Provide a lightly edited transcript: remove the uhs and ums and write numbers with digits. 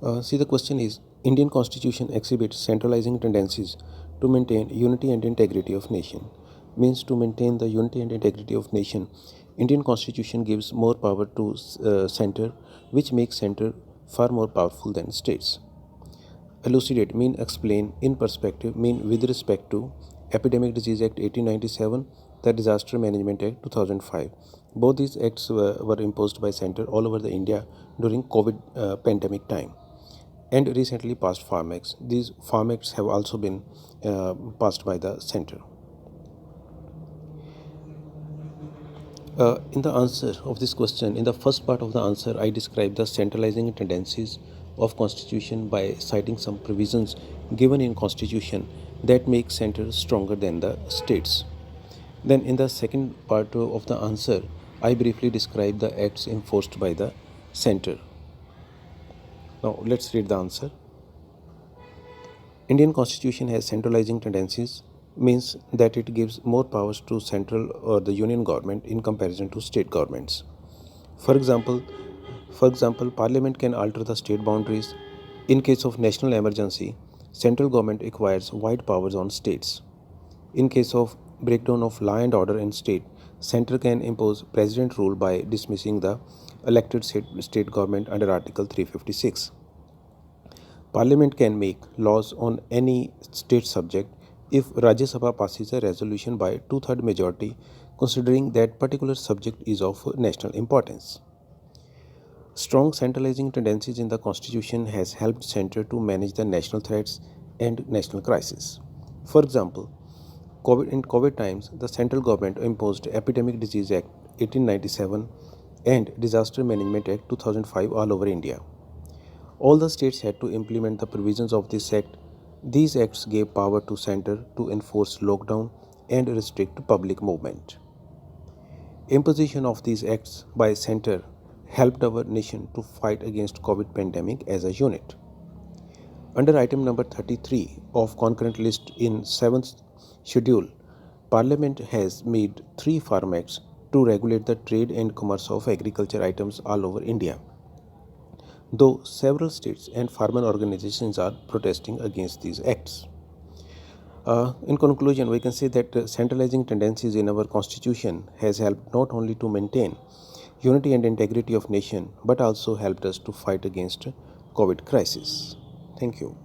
See, the question is Indian Constitution exhibits centralizing tendencies to maintain unity and integrity of nation. Means to maintain the unity and integrity of nation, Indian Constitution gives more power to center, which makes center far more powerful than states. Elucidate mean explain, in perspective mean with respect to Epidemic Disease Act 1897, the Disaster Management Act 2005. Both these acts were imposed by center all over the India during COVID pandemic time, and recently passed Farm Acts. These Farm Acts have also been passed by the center. In the answer of this question, in the first part of the answer, I describe the centralizing tendencies of Constitution by citing some provisions given in Constitution that make center stronger than the states. Then, in the second part of the answer, I briefly describe the acts enforced by the center. Now, let's read the answer. Indian Constitution has centralizing tendencies, means that it gives more powers to central or the union government in comparison to state governments. For example, Parliament can alter the state boundaries. In case of national emergency, central government acquires wide powers on states. In case of breakdown of law and order in state, center can impose president rule by dismissing the elected state government under Article 356. Parliament can make laws on any state subject if Rajya Sabha passes a resolution by two-thirds majority considering that particular subject is of national importance. Strong centralizing tendencies in the constitution has helped center to manage the national threats and national crisis. For example, in COVID times, the central government imposed Epidemic Disease Act 1897 and Disaster Management Act 2005 all over India. All the states had to implement the provisions of this act. These acts gave power to center to enforce lockdown and restrict public movement. Imposition of these acts by center helped our nation to fight against COVID pandemic as a unit. Under item number 33 of concurrent list in 7th schedule, Parliament has made 3 farm acts to regulate the trade and commerce of agriculture items all over India, though several states and farmer organizations are protesting against these acts. In conclusion, we can say that centralizing tendencies in our constitution has helped not only to maintain unity and integrity of nation but also helped us to fight against COVID crisis. Thank you.